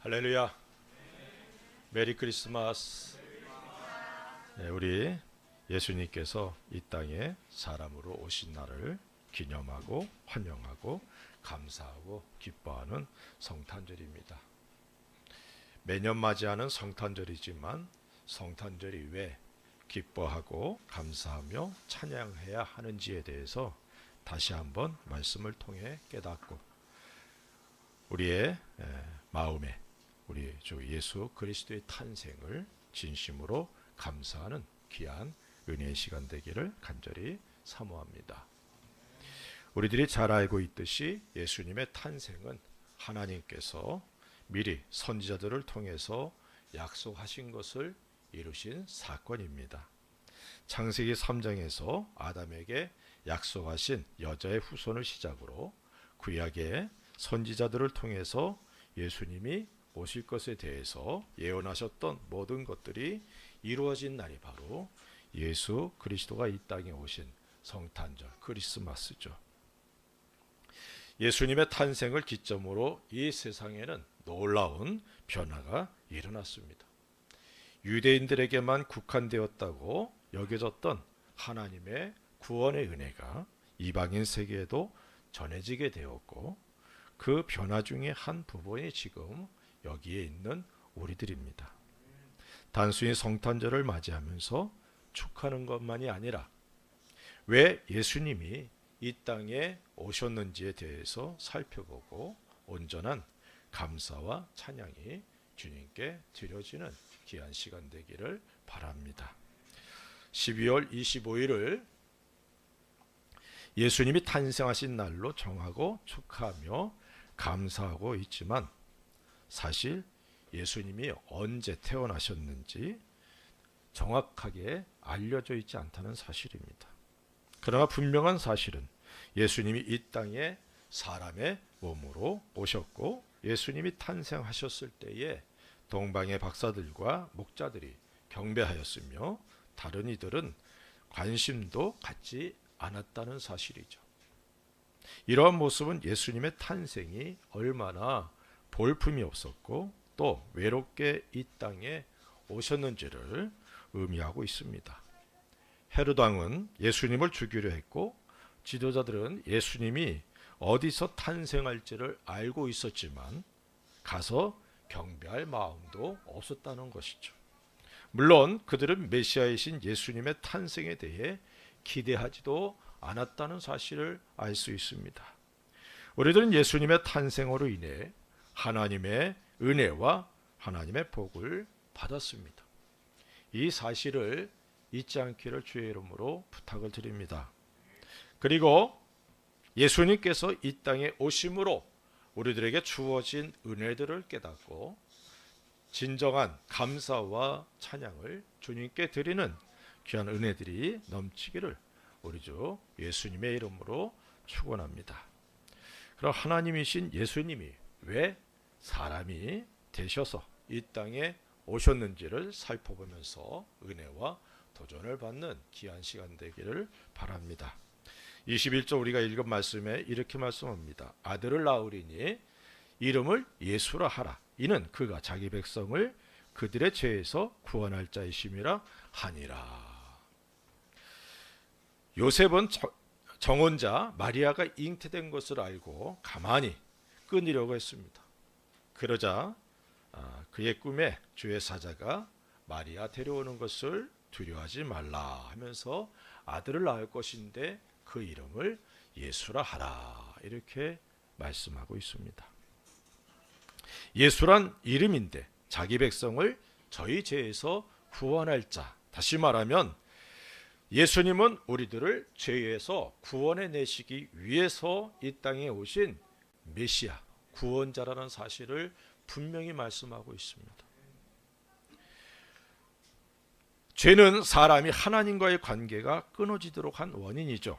할렐루야. 메리 크리스마스. 네, 우리 예수님께서 이 땅에 사람으로 오신 날을 기념하고 환영하고 감사하고 기뻐하는 성탄절입니다. 매년 맞이하는 성탄절이지만 성탄절이 왜 기뻐하고 감사하며 찬양해야 하는지에 대해서 다시 한번 말씀을 통해 깨닫고 우리의 마음에 우리 주 예수 그리스도의 탄생을 진심으로 감사하는 귀한 은혜의 시간 되기를 간절히 사모합니다. 우리들이 잘 알고 있듯이 예수님의 탄생은 하나님께서 미리 선지자들을 통해서 약속하신 것을 이루신 사건입니다. 창세기 3장에서 아담에게 약속하신 여자의 후손을 시작으로 구약의 선지자들을 통해서 예수님이 오실 것에 대해서 예언하셨던 모든 것들이 이루어진 날이 바로 예수 그리스도가 이 땅에 오신 성탄절 크리스마스죠. 예수님의 탄생을 기점으로 이 세상에는 놀라운 변화가 일어났습니다. 유대인들에게만 국한되었다고 여겨졌던 하나님의 구원의 은혜가 이방인 세계에도 전해지게 되었고 그 변화 중에 한 부분이 지금 여기에 있는 우리들입니다. 단순히 성탄절을 맞이하면서 축하하는 것만이 아니라 왜 예수님이 이 땅에 오셨는지에 대해서 살펴보고 온전한 감사와 찬양이 주님께 드려지는 귀한 시간 되기를 바랍니다. 12월 25일을 예수님이 탄생하신 날로 정하고 축하하며 감사하고 있지만 사실 예수님이 언제 태어나셨는지 정확하게 알려져 있지 않다는 사실입니다. 그러나 분명한 사실은 예수님이 이 땅에 사람의 몸으로 오셨고 예수님이 탄생하셨을 때에 동방의 박사들과 목자들이 경배하였으며 다른 이들은 관심도 갖지 않았다는 사실이죠. 이러한 모습은 예수님의 탄생이 얼마나 볼품이 없었고 또 외롭게 이 땅에 오셨는지를 의미하고 있습니다. 헤롯 왕은 예수님을 죽이려 했고 지도자들은 예수님이 어디서 탄생할지를 알고 있었지만 가서 경배할 마음도 없었다는 것이죠. 물론 그들은 메시아이신 예수님의 탄생에 대해 기대하지도 않았다는 사실을 알 수 있습니다. 우리들은 예수님의 탄생으로 인해 하나님의 은혜와 하나님의 복을 받았습니다. 이 사실을 잊지 않기를 주의 이름으로 부탁을 드립니다. 그리고 예수님께서 이 땅에 오심으로 우리들에게 주어진 은혜들을 깨닫고 진정한 감사와 찬양을 주님께 드리는 귀한 은혜들이 넘치기를 우리 주 예수님의 이름으로 축원합니다. 그럼 하나님이신 예수님이 왜 사람이 되셔서 이 땅에 오셨는지를 살펴보면서 은혜와 도전을 받는 귀한 시간 되기를 바랍니다. 21절 우리가 읽은 말씀에 이렇게 말씀합니다. 아들을 낳으리니 이름을 예수라 하라. 이는 그가 자기 백성을 그들의 죄에서 구원할 자이심이라 하니라. 요셉은 정혼자 마리아가 잉태된 것을 알고 가만히 끊으려고 했습니다. 그러자 그의 꿈에 주의 사자가 마리아 데려오는 것을 두려워하지 말라 하면서 아들을 낳을 것인데 그 이름을 예수라 하라 이렇게 말씀하고 있습니다. 예수란 이름인데 자기 백성을 저희 죄에서 구원할 자, 다시 말하면 예수님은 우리들을 죄에서 구원해 내시기 위해서 이 땅에 오신 메시아, 구원자라는 사실을 분명히 말씀하고 있습니다. 죄는 사람이 하나님과의 관계가 끊어지도록 한 원인이죠.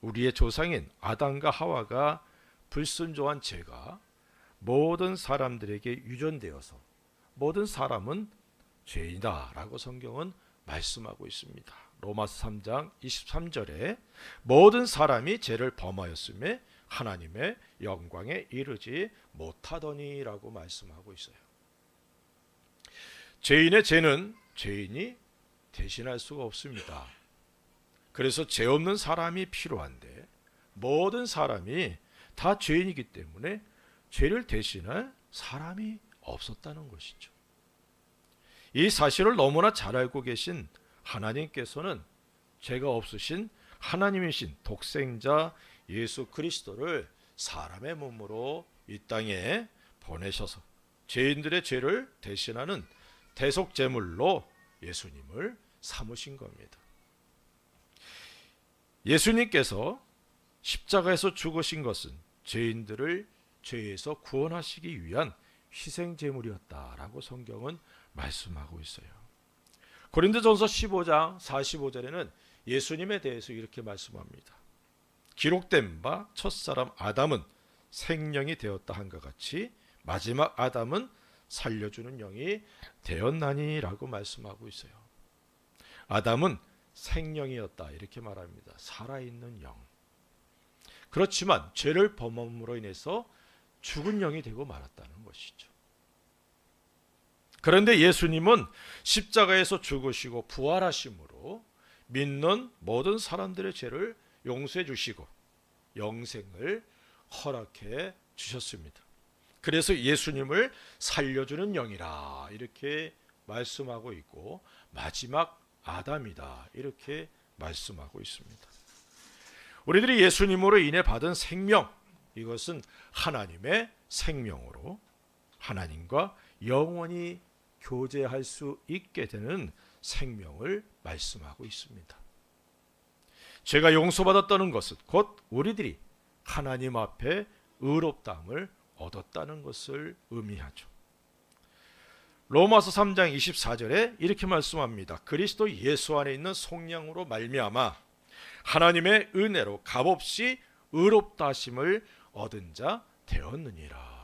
우리의 조상인 아담과 하와가 불순종한 죄가 모든 사람들에게 유전되어서 모든 사람은 죄이다 라고 성경은 말씀하고 있습니다. 로마서 3장 23절에 모든 사람이 죄를 범하였음에 하나님의 영광에 이르지 못하더니 라고 말씀하고 있어요. 죄인의 죄는 죄인이 대신할 수가 없습니다. 그래서 죄 없는 사람이 필요한데 모든 사람이 다 죄인이기 때문에 죄를 대신할 사람이 없었다는 것이죠. 이 사실을 너무나 잘 알고 계신 하나님께서는 죄가 없으신 하나님이신 독생자 예수 그리스도를 사람의 몸으로 이 땅에 보내셔서 죄인들의 죄를 대신하는 대속제물로 예수님을 삼으신 겁니다. 예수님께서 십자가에서 죽으신 것은 죄인들을 죄에서 구원하시기 위한 희생제물이었다라고 성경은 말씀하고 있어요. 고린도전서 15장 45절에는 예수님에 대해서 이렇게 말씀합니다. 기록된 바 첫사람 아담은 생령이 되었다 한것 같이 마지막 아담은 살려주는 영이 되었나니라고 말씀하고 있어요. 아담은 생령이었다 이렇게 말합니다. 살아있는 영. 그렇지만 죄를 범함으로 인해서 죽은 영이 되고 말았다는 것이죠. 그런데 예수님은 십자가에서 죽으시고 부활하심으로 믿는 모든 사람들의 죄를 용서해 주시고 영생을 허락해 주셨습니다. 그래서 예수님을 살려주는 영이라 이렇게 말씀하고 있고 마지막 아담이다 이렇게 말씀하고 있습니다. 우리들이 예수님으로 인해 받은 생명, 이것은 하나님의 생명으로 하나님과 영원히 교제할 수 있게 되는 생명을 말씀하고 있습니다. 죄가 용서받았다는 것은 곧 우리들이 하나님 앞에 의롭다함을 얻었다는 것을 의미하죠. 로마서 3장 24절에 이렇게 말씀합니다. 그리스도 예수 안에 있는 속량으로 말미암아 하나님의 은혜로 값없이 의롭다 하심을 얻은 자 되었느니라.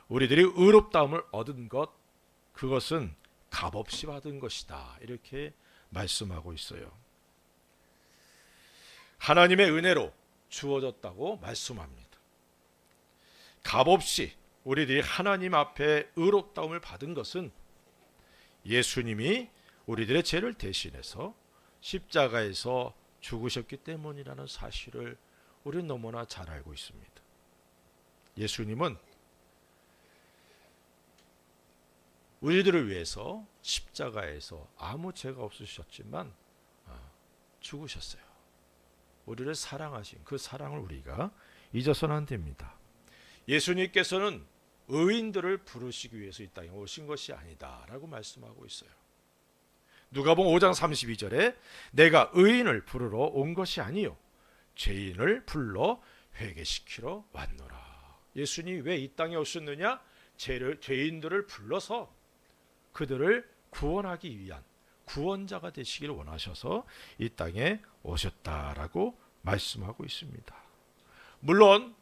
우리들이 의롭다함을 얻은 것, 그것은 값없이 받은 것이다 이렇게 말씀하고 있어요. 하나님의 은혜로 주어졌다고 말씀합니다. 값없이 우리들이 하나님 앞에 의롭다움을 받은 것은 예수님이 우리들의 죄를 대신해서 십자가에서 죽으셨기 때문이라는 사실을 우리는 너무나 잘 알고 있습니다. 예수님은 우리들을 위해서 십자가에서 아무 죄가 없으셨지만 죽으셨어요. 우리를 사랑하신 그 사랑을 우리가 잊어서는 안 됩니다. 예수님께서는 의인들을 부르시기 위해서 이 땅에 오신 것이 아니다라고 말씀하고 있어요. 누가복음 5장 32절에 내가 의인을 부르러 온 것이 아니요 죄인을 불러 회개시키러 왔노라. 예수님이 왜 이 땅에 오셨느냐? 죄인들을 불러서 그들을 구원하기 위한 구원자가 되시기를 원하셔서 이 땅에 오셨다라고 말씀하고 있습니다. 물론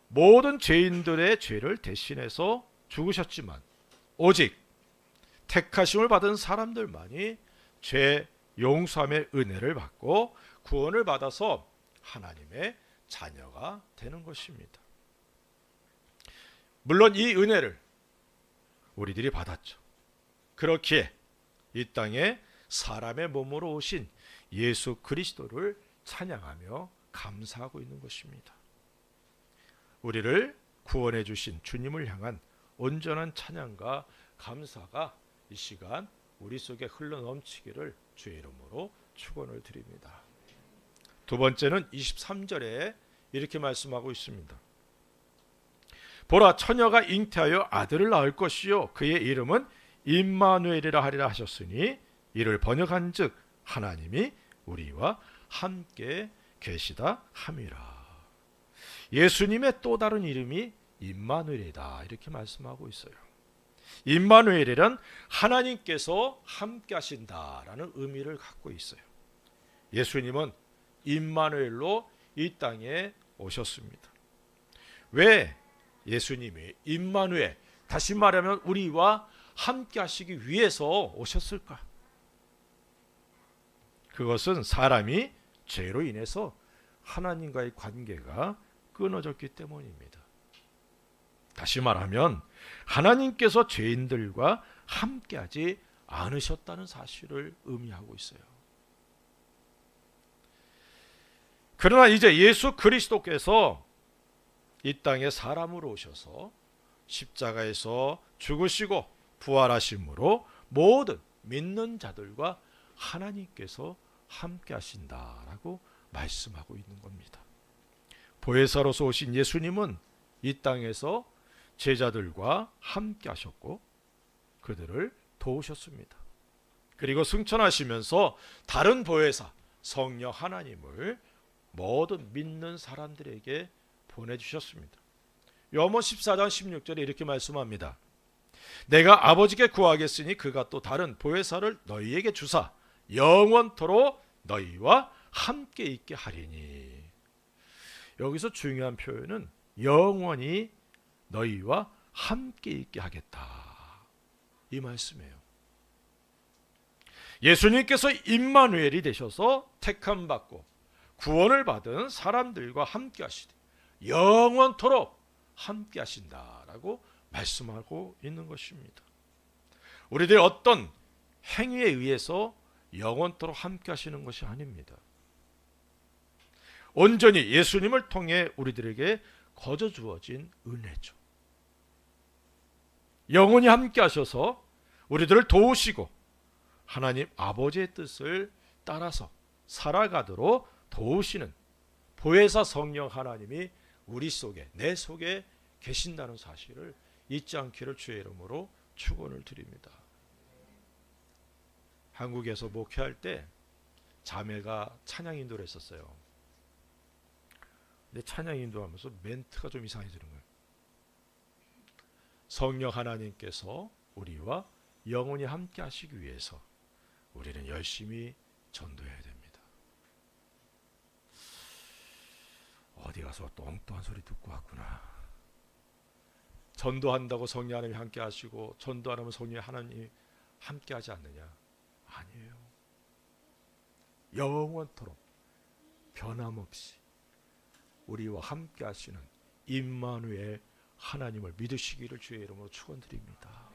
모든 죄인들의 죄를 대신해서 죽으셨지만 오직 택하심을 받은 사람들만이 죄 용서함의 은혜를 받고 구원을 받아서 하나님의 자녀가 되는 것입니다. 물론 이 은혜를 우리들이 받았죠. 그렇기에 이 땅에 사람의 몸으로 오신 예수 그리스도를 찬양하며 감사하고 있는 것입니다. 우리를 구원해 주신 주님을 향한 온전한 찬양과 감사가 이 시간 우리 속에 흘러넘치기를 주의 이름으로 축원을 드립니다. 두 번째는 23절에 이렇게 말씀하고 있습니다. 보라 처녀가 잉태하여 아들을 낳을 것이요 그의 이름은 임마누엘이라 하리라 하셨으니 이를 번역한즉 하나님이 우리와 함께 계시다 함이라. 예수님의 또 다른 이름이 임마누엘이다 이렇게 말씀하고 있어요. 임마누엘이란 하나님께서 함께 하신다라는 의미를 갖고 있어요. 예수님은 임마누엘로 이 땅에 오셨습니다. 왜 예수님이 임마누엘, 다시 말하면 우리와 함께 하시기 위해서 오셨을까? 그것은 사람이 죄로 인해서 하나님과의 관계가 끊어졌기 때문입니다. 다시 말하면 하나님께서 죄인들과 함께하지 않으셨다는 사실을 의미하고 있어요. 그러나 이제 예수 그리스도께서 이 땅에 사람으로 오셔서 십자가에서 죽으시고 부활하심으로 모든 믿는 자들과 하나님께서 함께 하신다라고 말씀하고 있는 겁니다. 보혜사로서 오신 예수님은 이 땅에서 제자들과 함께 하셨고 그들을 도우셨습니다. 그리고 승천하시면서 다른 보혜사 성령 하나님을 모든 믿는 사람들에게 보내주셨습니다. 요한복음 14장 16절에 이렇게 말씀합니다. 내가 아버지께 구하겠으니 그가 또 다른 보혜사를 너희에게 주사 영원토록 너희와 함께 있게 하리니. 여기서 중요한 표현은 영원히 너희와 함께 있게 하겠다, 이 말씀이에요. 예수님께서 임마누엘이 되셔서 택함 받고 구원을 받은 사람들과 함께 하시되 영원토록 함께 하신다라고 말씀하고 있는 것입니다. 우리들이 어떤 행위에 의해서 영원토록 함께 하시는 것이 아닙니다. 온전히 예수님을 통해 우리들에게 거저 주어진 은혜죠. 영원히 함께 하셔서 우리들을 도우시고 하나님 아버지의 뜻을 따라서 살아가도록 도우시는 보혜사 성령 하나님이 우리 속에, 내 속에 계신다는 사실을 잊지 않기를 주의 이름으로 축원을 드립니다. 한국에서 목회할 때 자매가 찬양 인도를 했었어요. 근데 찬양 인도하면서 멘트가 좀 이상해지는 거예요. 성령 하나님께서 우리와 영원히 함께 하시기 위해서 우리는 열심히 전도해야 됩니다. 어디 가서 또 엉뚱한 소리 듣고 왔구나. 전도한다고 성령 하나님이 함께 하시고 전도 안 하면 성령 하나님이 함께 하지 않느냐? 아니에요. 영원토록 변함없이 우리와 함께 하시는 임마누엘 하나님을 믿으시기를 주의 이름으로 축원드립니다.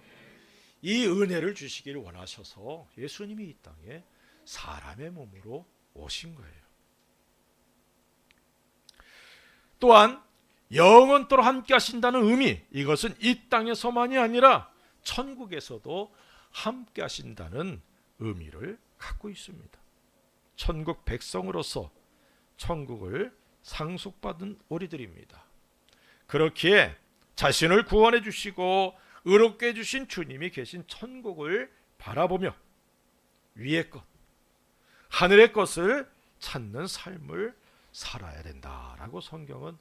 이 은혜를 주시기를 원하셔서 예수님이 이 땅에 사람의 몸으로 오신 거예요. 또한 영원토록 함께 하신다는 의미, 이것은 이 땅에서만이 아니라 천국에서도 함께 하신다는 의미를 갖고 있습니다. 천국 백성으로서 천국을 상속받은 우리들입니다. 그렇기에 자신을 구원해 주시고 의롭게 해주신 주님이 계신 천국을 바라보며 위의 것, 하늘의 것을 찾는 삶을 살아야 된다라고 성경은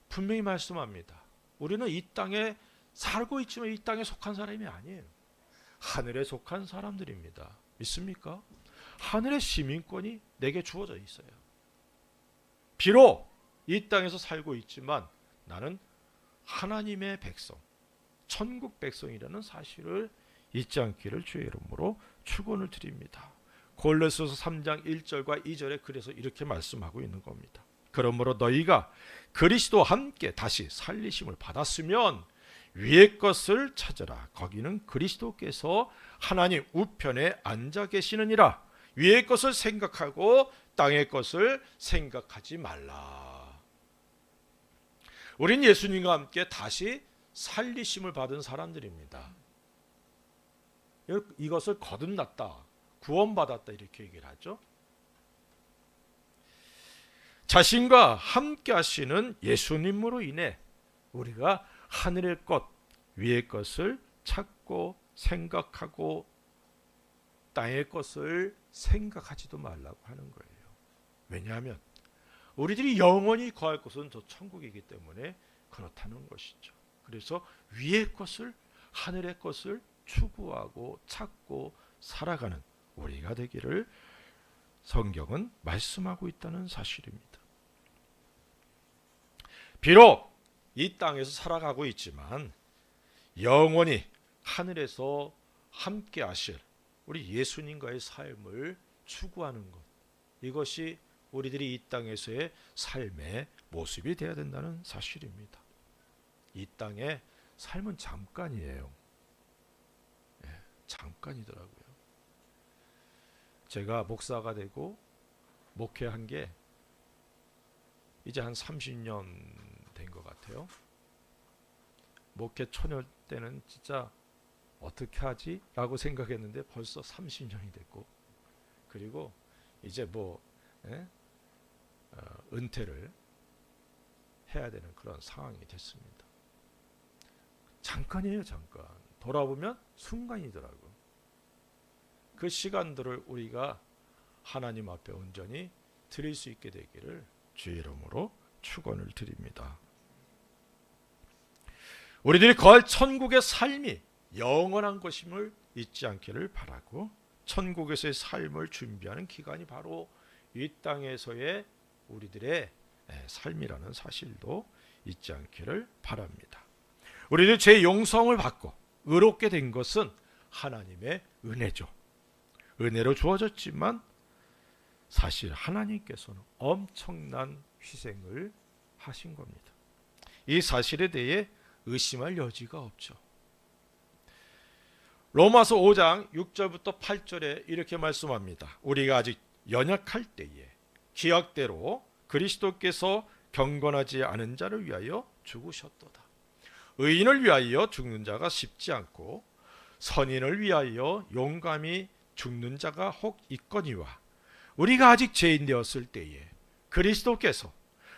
분명히 말씀합니다. 우리는 이 땅에 살고 있지만 이 땅에 속한 사람이 아니에요. 하늘에 속한 사람들입니다. 믿습니까? 하늘의 시민권이 내게 주어져 있어요. 비록 이 땅에서 살고 있지만 나는 하나님의 백성, 천국 백성이라는 사실을 잊지 않기를 주의 이름으로 축원을 드립니다. 골로새서 3장 1절과 2절에 그래서 이렇게 말씀하고 있는 겁니다. 그러므로 너희가 그리스도와 함께 다시 살리심을 받았으면 위의 것을 찾으라. 거기는 그리스도께서 하나님 우편에 앉아 계시느니라. 위의 것을 생각하고 땅의 것을 생각하지 말라. 우린 예수님과 함께 다시 살리심을 받은 사람들입니다. 이것을 거듭났다, 구원받았다 이렇게 얘기를 하죠. 자신과 함께 하시는 예수님으로 인해 우리가 하늘의 것, 위의 것을 찾고 생각하고 땅의 것을 생각하지도 말라고 하는 거예요. 왜냐하면 우리들이 영원히 거할 곳은 저 천국이기 때문에 그렇다는 것이죠. 그래서 위의 것을, 하늘의 것을 추구하고 찾고 살아가는 우리가 되기를 성경은 말씀하고 있다는 사실입니다. 비록 이 땅에서 살아가고 있지만 영원히 하늘에서 함께 하실 우리 예수님과의 삶을 추구하는 것, 이것이 우리들이 이 땅에서의 삶의 모습이 되어야 된다는 사실입니다. 이 땅에 삶은 잠깐이에요. 잠깐이더라고요. 제가 목사가 되고 목회한 게 이제 한 30년 된 것 같아요. 목회 초년 때는 진짜 어떻게 하지? 라고 생각했는데 벌써 30년이 됐고, 그리고 이제 은퇴를 해야 되는 그런 상황이 됐습니다. 잠깐이에요, 잠깐. 돌아보면 순간이더라고. 그 시간들을 우리가 하나님 앞에 온전히 드릴 수 있게 되기를 주의 이름으로 축원을 드립니다. 우리들이 거할 천국의 삶이 영원한 것임을 잊지 않기를 바라고, 천국에서의 삶을 준비하는 기간이 바로 이 땅에서의 우리들의 삶이라는 사실도 잊지 않기를 바랍니다. 우리들 죄 용서를 받고 의롭게 된 것은 하나님의 은혜죠. 은혜로 주어졌지만 사실 하나님께서는 엄청난 희생을 하신 겁니다. 이 사실에 대해 의심할 여지가 없죠. 로마서 5장 6절부터 8절에 이렇게 말씀합니다. 우리가 아직 연약할 때에 기약대로 그리스도께서 경건하지 않은 자를 위하여 죽으셨도다. 의인을 위하여 죽는 자가 쉽지 않고 선인을 위하여 용감히 죽는 자가 혹 있거니와, 우리가 아직 죄인 되었을 때에 그리스도께서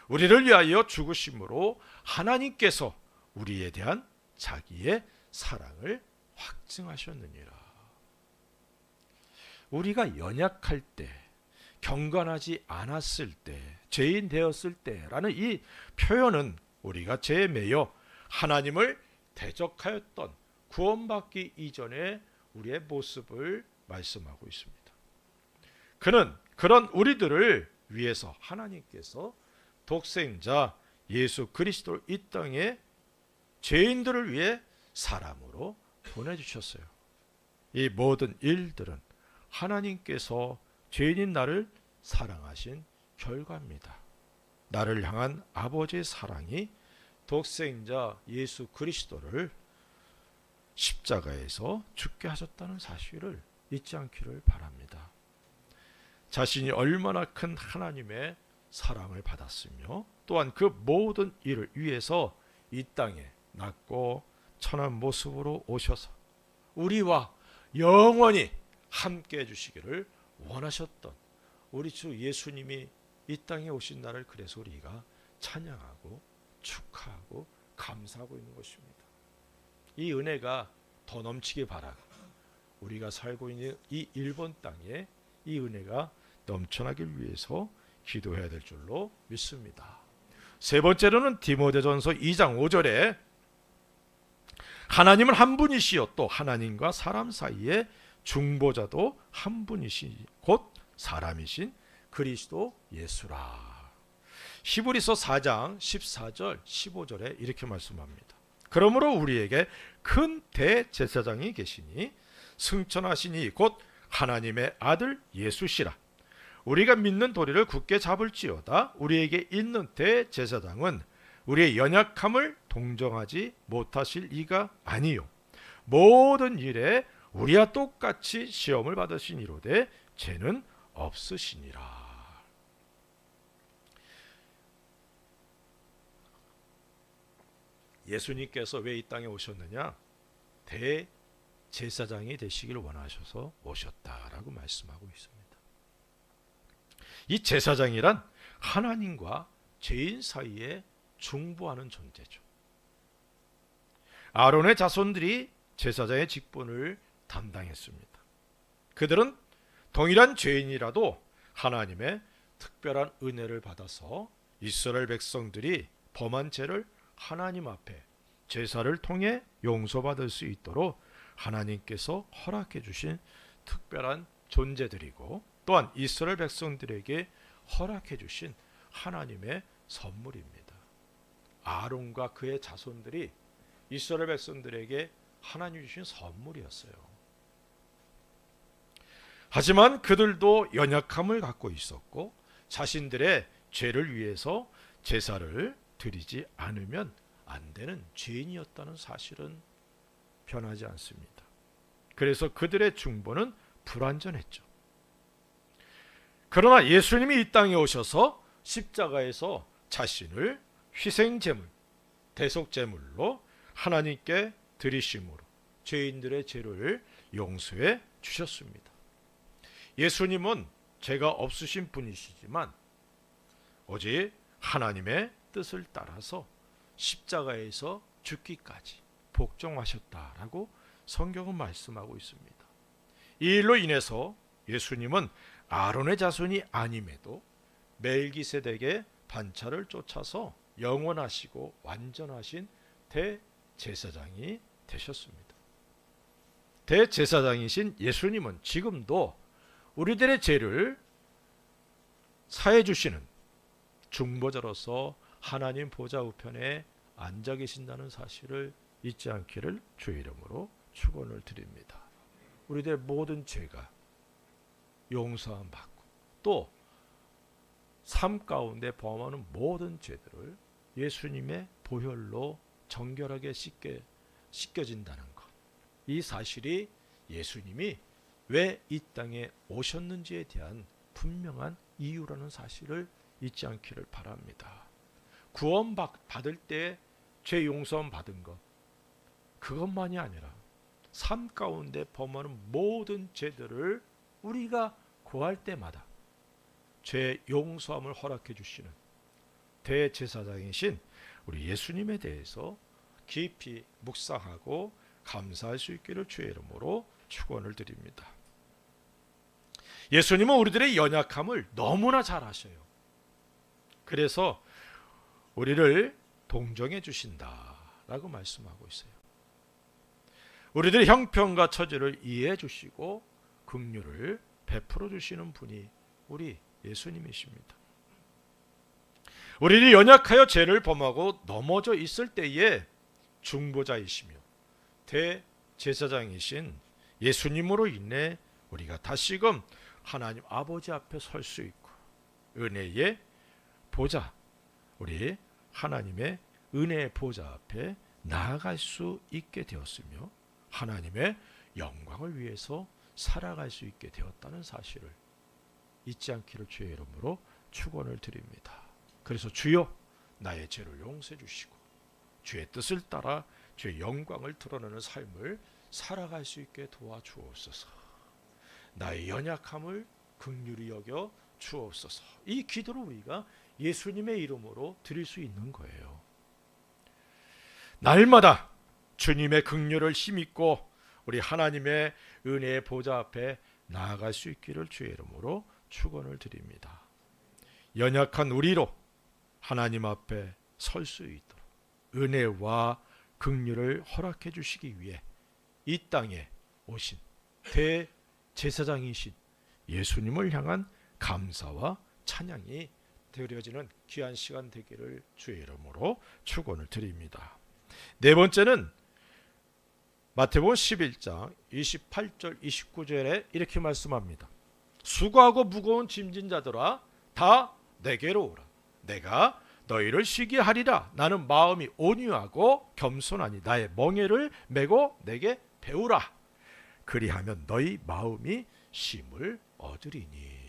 우리를 위하여 죽으심으로 하나님께서 우리에 대한 자기의 사랑을 확증하셨느니라. 우리가 연약할 때, 경건하지 않았을 때, 죄인 되었을 때라는 이 표현은 우리가 죄에 매여 하나님을 대적하였던 구원받기 이전의 우리의 모습을 말씀하고 있습니다. 그는 그런 우리들을 위해서 하나님께서 독생자 예수 그리스도를 이 땅에 죄인들을 위해 사람으로 보내주셨어요. 이 모든 일들은 하나님께서 죄인인 나를 사랑하신 결과입니다. 나를 향한 아버지의 사랑이 독생자 예수 그리스도를 십자가에서 죽게 하셨다는 사실을 잊지 않기를 바랍니다. 자신이 얼마나 큰 하나님의 사랑을 받았으며 또한 그 모든 일을 위해서 이 땅에 낮고 천한 모습으로 오셔서 우리와 영원히 함께 해주시기를 원하셨던 우리 주 예수님이 이 땅에 오신 날을 그래서 우리가 찬양하고 축하하고 감사하고 있는 것입니다. 이 은혜가 더 넘치길 바라고 우리가 살고 있는 이 일본 땅에 이 은혜가 넘쳐나길 위해서 기도해야 될 줄로 믿습니다. 세 번째로는 디모데전서 2장 5절에 하나님은 한 분이시요 또 하나님과 사람 사이에 중보자도 한 분이시 곧 사람이신 그리스도 예수라. 히브리서 4장 14절 15절에 이렇게 말씀합니다. 그러므로 우리에게 큰 대제사장이 계시니 승천하시니 곧 하나님의 아들 예수시라. 우리가 믿는 도리를 굳게 잡을지어다. 우리에게 있는 대제사장은 우리의 연약함을 동정하지 못하실 이가 아니요 모든 일에 우리와 똑같이 시험을 받으시니로되 죄는 없으시니라. 예수님께서 왜 이 땅에 오셨느냐? 대제사장이 되시기를 원하셔서 오셨다라고 말씀하고 있습니다. 이 제사장이란 하나님과 죄인 사이에 중보하는 존재죠. 아론의 자손들이 제사장의 직분을 담당했습니다. 그들은 동일한 죄인이라도 하나님의 특별한 은혜를 받아서 이스라엘 백성들이 범한 죄를 하나님 앞에 제사를 통해 용서받을 수 있도록 하나님께서 허락해 주신 특별한 존재들이고 또한 이스라엘 백성들에게 허락해 주신 하나님의 선물입니다. 아론과 그의 자손들이 이스라엘 백성들에게 하나님이 주신 선물이었어요. 하지만 그들도 연약함을 갖고 있었고 자신들의 죄를 위해서 제사를 드리지 않으면 안 되는 죄인이었다는 사실은 변하지 않습니다. 그래서 그들의 중보는 불완전했죠. 그러나 예수님이 이 땅에 오셔서 십자가에서 자신을 희생제물, 대속제물로 하나님께 드리심으로 죄인들의 죄를 용서해 주셨습니다. 예수님은 죄가 없으신 분이시지만 오직 하나님의 뜻을 따라서 십자가에서 죽기까지 복종하셨다라고 성경은 말씀하고 있습니다. 이 일로 인해서 예수님은 아론의 자손이 아님에도 멜기세덱의 반차를 쫓아서 영원하시고 완전하신 대제사장이 되셨습니다. 대제사장이신 예수님은 지금도 우리들의 죄를 사해 주시는 중보자로서 하나님 보좌 우편에 앉아 계신다는 사실을 잊지 않기를 주의 이름으로 축원을 드립니다. 우리들의 모든 죄가 용서함 받고 또 삶 가운데 범하는 모든 죄들을 예수님의 보혈로 정결하게 씻겨진다는 것, 이 사실이 예수님이 왜 이 땅에 오셨는지에 대한 분명한 이유라는 사실을 잊지 않기를 바랍니다. 구원 받을 때 죄 용서함 받은 것, 그것만이 아니라 삶 가운데 범하는 모든 죄들을 우리가 구할 때마다 죄 용서함을 허락해 주시는 대제사장이신 우리 예수님에 대해서 깊이 묵상하고 감사할 수 있기를 주의 이름으로 축원을 드립니다. 예수님은 우리들의 연약함을 너무나 잘 아셔요. 그래서 우리를 동정해 주신다라고 말씀하고 있어요. 우리들의 형편과 처지를 이해해 주시고 긍휼을 베풀어 주시는 분이 우리 예수님이십니다. 우리들이 연약하여 죄를 범하고 넘어져 있을 때에 중보자이시며 대제사장이신 예수님으로 인해 우리가 다시금 하나님 아버지 앞에 설 수 있고 은혜의 보좌, 우리 하나님의 은혜의 보좌 앞에 나아갈 수 있게 되었으며 하나님의 영광을 위해서 살아갈 수 있게 되었다는 사실을 잊지 않기를 주의 이름으로 축원을 드립니다. 그래서 주여 나의 죄를 용서해 주시고 주의 뜻을 따라 주의 영광을 드러내는 삶을 살아갈 수 있게 도와주옵소서. 나의 연약함을 긍휼히 여겨 주옵소서. 이 기도를 우리가 예수님의 이름으로 드릴 수 있는 거예요. 날마다 주님의 긍휼을 힘입고 우리 하나님의 은혜의 보좌 앞에 나아갈 수 있기를 주의 이름으로 축원을 드립니다. 연약한 우리로 하나님 앞에 설 수 있도록 은혜와 긍휼을 허락해 주시기 위해 이 땅에 오신 대제사장이신 예수님을 향한 감사와 찬양이 드려지는 귀한 시간 되기를 주의 이름으로 축원을 드립니다. 네 번째는 마태복음 11장 28절 29절에 이렇게 말씀합니다. 수고하고 무거운 짐진 자들아 다 내게로 오라. 내가 너희를 쉬게 하리라. 나는 마음이 온유하고 겸손하니 나의 멍에를 메고 내게 배우라. 그리하면 너희 마음이 쉼을 얻으리니.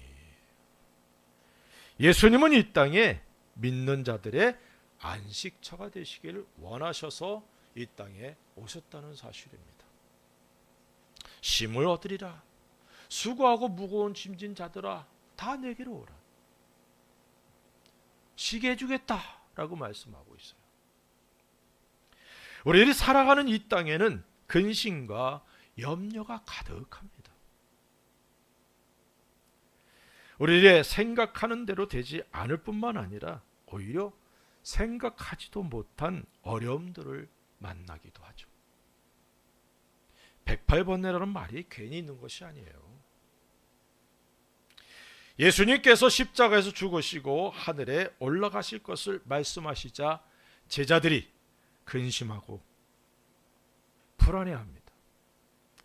예수님은 이 땅에 믿는 자들의 안식처가 되시기를 원하셔서 이 땅에 오셨다는 사실입니다. 쉼을 얻으리라. 수고하고 무거운 짐진 자들아 다 내게로 오라. 쉬게 해주겠다라고 말씀하고 있어요. 우리들이 살아가는 이 땅에는 근심과 염려가 가득합니다. 우리의 생각하는 대로 되지 않을 뿐만 아니라 오히려 생각하지도 못한 어려움들을 만나기도 하죠. 108번뇌라는 말이 괜히 있는 것이 아니에요. 예수님께서 십자가에서 죽으시고 하늘에 올라가실 것을 말씀하시자 제자들이 근심하고 불안해합니다.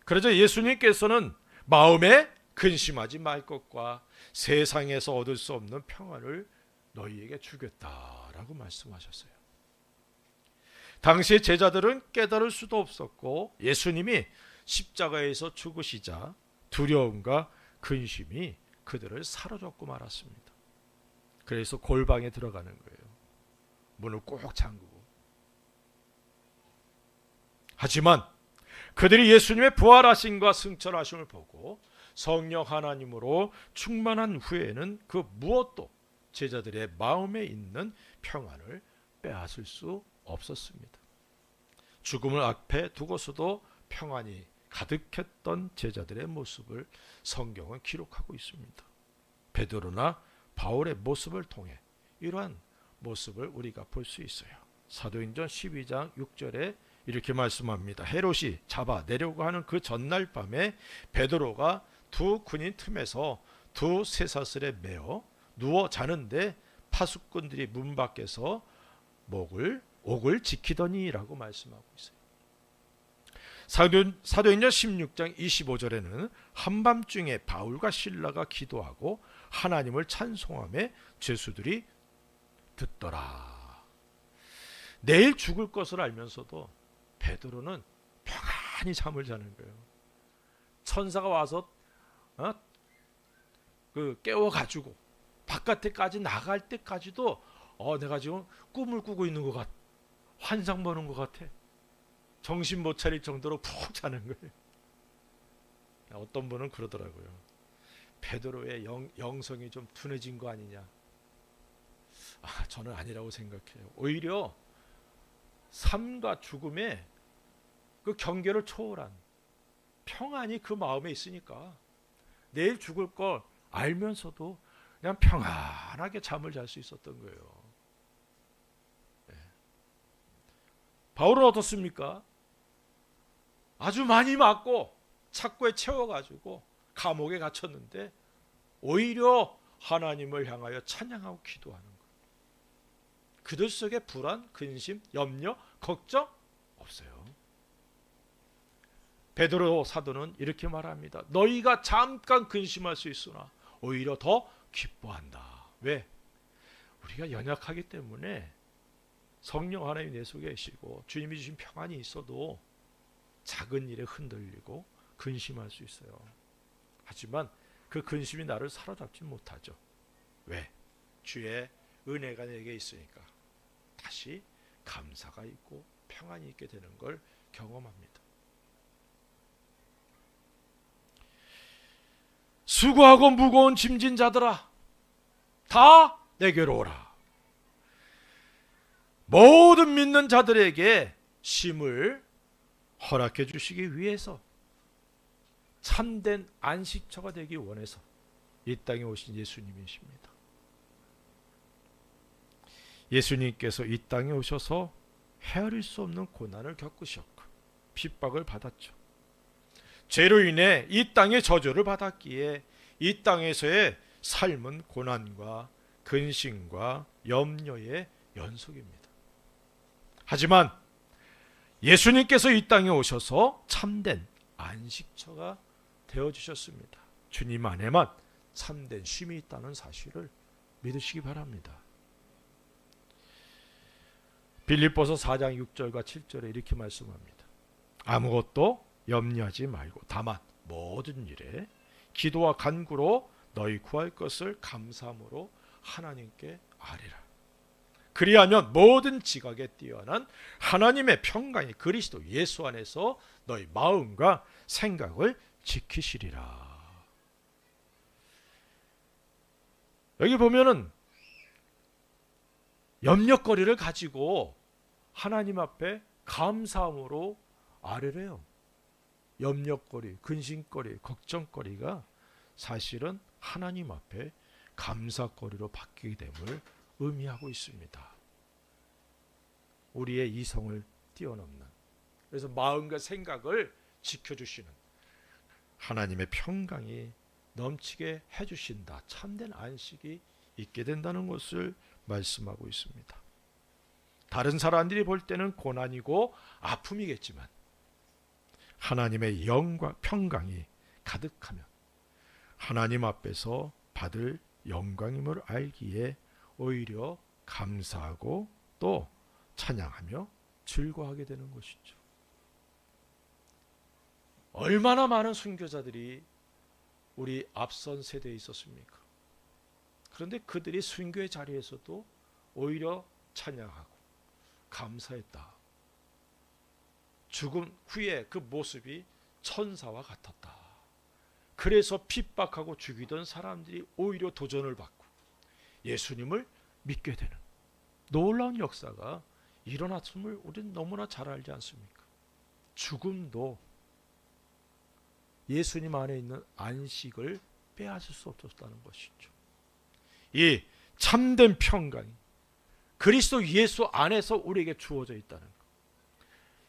그러자 예수님께서는 마음에 근심하지 말 것과 세상에서 얻을 수 없는 평안을 너희에게 주겠다라고 말씀하셨어요. 당시의 제자들은 깨달을 수도 없었고 예수님이 십자가에서 죽으시자 두려움과 근심이 그들을 사로잡고 말았습니다. 그래서 골방에 들어가는 거예요. 문을 꼭 잠그고. 하지만 그들이 예수님의 부활하심과 승천하심을 보고 성령 하나님으로 충만한 후에는 그 무엇도 제자들의 마음에 있는 평안을 빼앗을 수 없었습니다. 죽음을 앞에 두고서도 평안이 가득했던 제자들의 모습을 성경은 기록하고 있습니다. 베드로나 바울의 모습을 통해 이러한 모습을 우리가 볼 수 있어요. 사도행전 12장 6절에 이렇게 말씀합니다. 헤롯이 잡아내려고 하는 그 전날 밤에 베드로가 두 군인 틈에서 두 쇠사슬에 매어 누워 자는데 파수꾼들이 문 밖에서 옥을 지키더니라고 말씀하고 있어요. 사도행전 16장 25절에는 한밤중에 바울과 실라가 기도하고 하나님을 찬송하며 죄수들이 듣더라. 내일 죽을 것을 알면서도 베드로는 평안히 잠을 자는 거예요. 천사가 와서 깨워가지고 바깥에까지 나갈 때까지도 내가 지금 꿈을 꾸고 있는 것 같아. 환상 보는 것 같아. 정신 못 차릴 정도로 푹 자는 거예요. 어떤 분은 그러더라고요. 베드로의 영성이 좀 둔해진 거 아니냐. 저는 아니라고 생각해요. 오히려 삶과 죽음의 그 경계를 초월한 평안이 그 마음에 있으니까 내일 죽을 걸 알면서도 그냥 평안하게 잠을 잘 수 있었던 거예요. 바울은 어떻습니까? 아주 많이 맞고 착고에 채워가지고 감옥에 갇혔는데 오히려 하나님을 향하여 찬양하고 기도하는 거예요. 그들 속에 불안, 근심, 염려, 걱정 없어요. 베드로 사도는 이렇게 말합니다. 너희가 잠깐 근심할 수 있으나 오히려 더 기뻐한다. 왜? 우리가 연약하기 때문에 성령 하나님 내 속에 계시고 주님이 주신 평안이 있어도 작은 일에 흔들리고 근심할 수 있어요. 하지만 그 근심이 나를 사로잡지 못하죠. 왜? 주의 은혜가 내게 있으니까 다시 감사가 있고 평안이 있게 되는 걸 경험합니다. 수고하고 무거운 짐진 자들아 다 내게로 오라. 모든 믿는 자들에게 쉼을 허락해 주시기 위해서 참된 안식처가 되기 원해서 이 땅에 오신 예수님이십니다. 예수님께서 이 땅에 오셔서 헤아릴 수 없는 고난을 겪으셨고 핍박을 받았죠. 죄로 인해 이 땅에 저주를 받았기에 이 땅에서의 삶은 고난과 근심과 염려의 연속입니다. 하지만 예수님께서 이 땅에 오셔서 참된 안식처가 되어주셨습니다. 주님 안에만 참된 쉼이 있다는 사실을 믿으시기 바랍니다. 빌립보서 4장 6절과 7절에 이렇게 말씀합니다. 아무것도 염려하지 말고 다만 모든 일에 기도와 간구로 너희 구할 것을 감사함으로 하나님께 아뢰라. 그리하면 모든 지각에 뛰어난 하나님의 평강이 그리스도 예수 안에서 너희 마음과 생각을 지키시리라. 여기 보면은 염려거리를 가지고 하나님 앞에 감사함으로 아뢰래요. 염려거리, 근심거리, 걱정거리가 사실은 하나님 앞에 감사거리로 바뀌게 됨을 의미하고 있습니다. 우리의 이성을 뛰어넘는, 그래서 마음과 생각을 지켜주시는 하나님의 평강이 넘치게 해주신다. 참된 안식이 있게 된다는 것을 말씀하고 있습니다. 다른 사람들이 볼 때는 고난이고 아픔이겠지만 하나님의 영과 평강이 가득하면 하나님 앞에서 받을 영광임을 알기에 오히려 감사하고 또 찬양하며 즐거워하게 되는 것이죠. 얼마나 많은 순교자들이 우리 앞선 세대에 있었습니까? 그런데 그들이 순교의 자리에서도 오히려 찬양하고 감사했다. 죽음 후에 그 모습이 천사와 같았다. 그래서 핍박하고 죽이던 사람들이 오히려 도전을 받고 예수님을 믿게 되는 놀라운 역사가 일어났음을 우리는 너무나 잘 알지 않습니까? 죽음도 예수님 안에 있는 안식을 빼앗을 수 없었다는 것이죠. 이 참된 평강이 그리스도 예수 안에서 우리에게 주어져 있다는 것.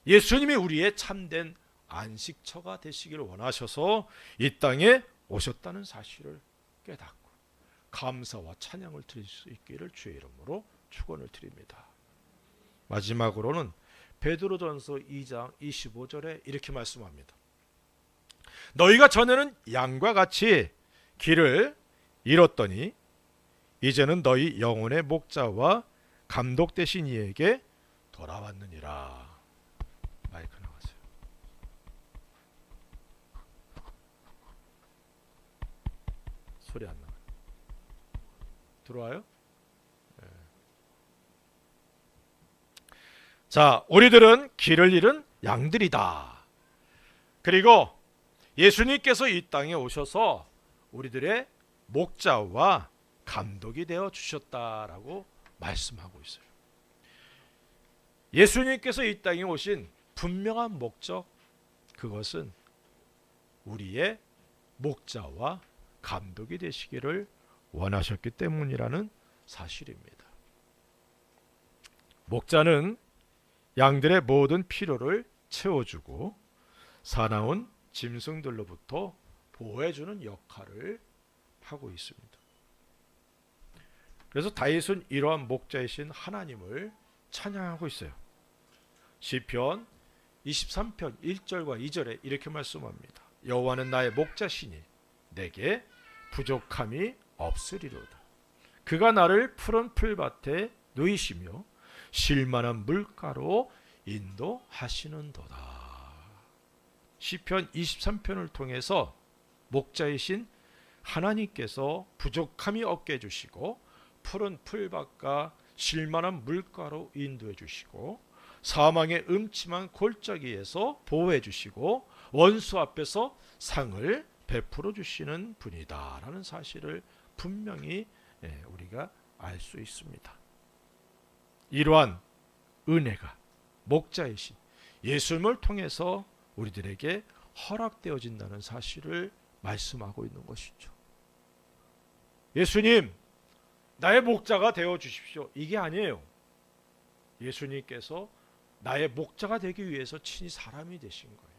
예수님이 우리의 참된 안식처가 되시기를 원하셔서 이 땅에 오셨다는 사실을 깨닫고 감사와 찬양을 드릴 수 있기를 주의 이름으로 축원을 드립니다. 마지막으로는 베드로전서 2장 25절에 이렇게 말씀합니다. 너희가 전에는 양과 같이 길을 잃었더니 이제는 너희 영혼의 목자와 감독 되신 이에게 돌아왔느니라. 마이크 나가세요. 소리 안 나요. 들어와요? 네. 자, 우리들은 길을 잃은 양들이다. 그리고 예수님께서 이 땅에 오셔서 우리들의 목자와 감독이 되어 주셨다라고 말씀하고 있어요. 예수님께서 이 땅에 오신 분명한 목적, 그것은 우리의 목자와 감독이 되시기를 원하셨기 때문이라는 사실입니다. 목자는 양들의 모든 필요를 채워주고 사나운 짐승들로부터 보호해주는 역할을 하고 있습니다. 그래서 다윗은 이러한 목자이신 하나님을 찬양하고 있어요. 시편 23편 1절과 2절에 이렇게 말씀합니다. 여호와는 나의 목자시니 내게 부족함이 없으리로다. 그가 나를 푸른 풀밭에 누이시며 쉴만한 물가로 인도하시는도다. 시편 23편을 통해서 목자이신 하나님께서 부족함이 없게 해주시고 푸른 풀밭과 쉴만한 물가로 인도해 주시고 사망의 음침한 골짜기에서 보호해 주시고 원수 앞에서 상을 베풀어 주시는 분이다 라는 사실을 분명히 우리가 알 수 있습니다. 이러한 은혜가 목자이신 예수님을 통해서 우리들에게 허락되어진다는 사실을 말씀하고 있는 것이죠. 예수님, 나의 목자가 되어 주십시오. 이게 아니에요. 예수님께서 나의 목자가 되기 위해서 친히 사람이 되신 거예요.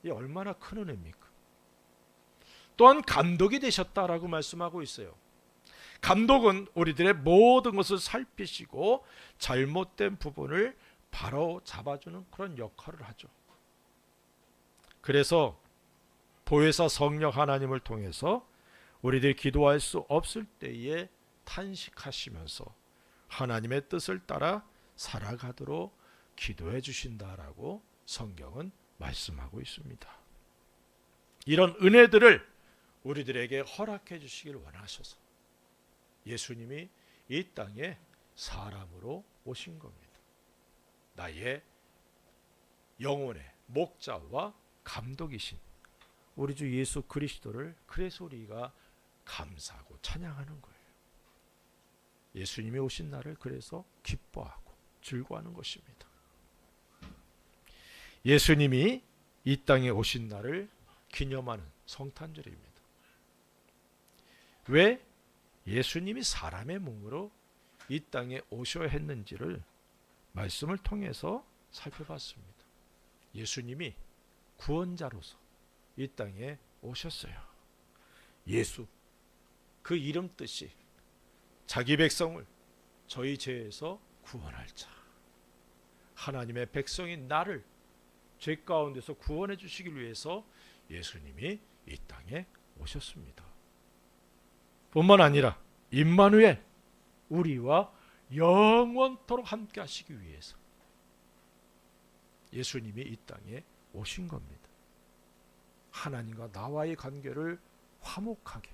이게 얼마나 큰 은혜입니까? 또한 감독이 되셨다라고 말씀하고 있어요. 감독은 우리들의 모든 것을 살피시고 잘못된 부분을 바로 잡아주는 그런 역할을 하죠. 그래서 보혜사 성령 하나님을 통해서 우리들이 기도할 수 없을 때에 탄식하시면서 하나님의 뜻을 따라 살아가도록 기도해 주신다라고 성경은 말씀하고 있습니다. 이런 은혜들을 우리들에게 허락해 주시길 원하셔서 예수님이 이 땅에 사람으로 오신 겁니다. 나의 영혼의 목자와 감독이신 우리 주 예수 그리스도를 그래서 우리가 감사하고 찬양하는 거예요. 예수님이 오신 날을 그래서 기뻐하고 즐거워하는 것입니다. 예수님이 이 땅에 오신 날을 기념하는 성탄절입니다. 왜 예수님이 사람의 몸으로 이 땅에 오셔야 했는지를 말씀을 통해서 살펴봤습니다. 예수님이 구원자로서 이 땅에 오셨어요. 예수, 그 이름 뜻이 자기 백성을 저희 죄에서 구원할 자, 하나님의 백성인 나를 죄 가운데서 구원해 주시기 위해서 예수님이 이 땅에 오셨습니다. 뿐만 아니라 임마누엘, 우리와 영원토록 함께 하시기 위해서 예수님이 이 땅에 오신 겁니다. 하나님과 나와의 관계를 화목하게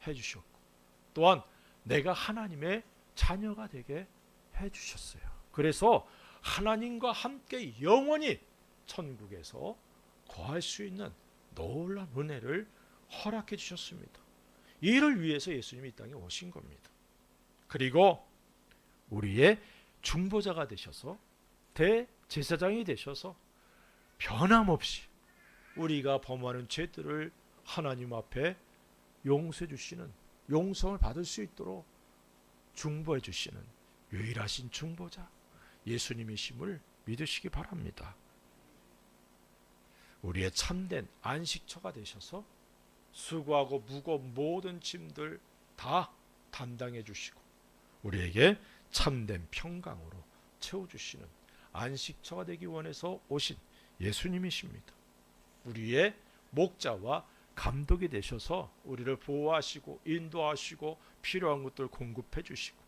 해주셨고, 또한 내가 하나님의 자녀가 되게 해주셨어요. 그래서 하나님과 함께 영원히 천국에서 거할 수 있는 놀라운 은혜를 허락해 주셨습니다. 이를 위해서 예수님이 이 땅에 오신 겁니다. 그리고 우리의 중보자가 되셔서, 대제사장이 되셔서 변함없이 우리가 범하는 죄들을 하나님 앞에 용서해 주시는, 용서를 받을 수 있도록 중보해 주시는 유일하신 중보자 예수님이심을 믿으시기 바랍니다. 우리의 참된 안식처가 되셔서 수고하고 무거운 모든 짐들 다 담당해 주시고 우리에게 참된 평강으로 채워주시는 안식처가 되기 원해서 오신 예수님이십니다. 우리의 목자와 감독이 되셔서 우리를 보호하시고 인도하시고 필요한 것들 공급해 주시고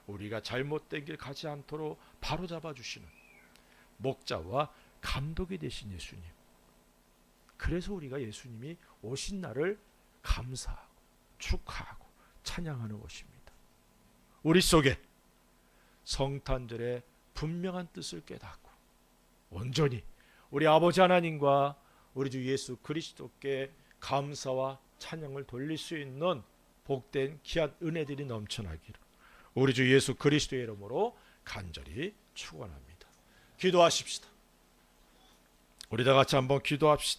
우리가 잘못된 길 가지 않도록 바로잡아 주시는 목자와 감독이 되신 예수님. 그래서 우리가 예수님이 오신 날을 감사하고 축하하고 찬양하는 것입니다. 우리 속에 성탄절의 분명한 뜻을 깨닫고 온전히 우리 아버지 하나님과 우리 주 예수 그리스도께 감사와 찬양을 돌릴 수 있는 복된 귀한 은혜들이 넘쳐나기를 우리 주 예수 그리스도의 이름으로 간절히 축원합니다. 기도하십시다. 우리 다 같이 한번 기도합시다.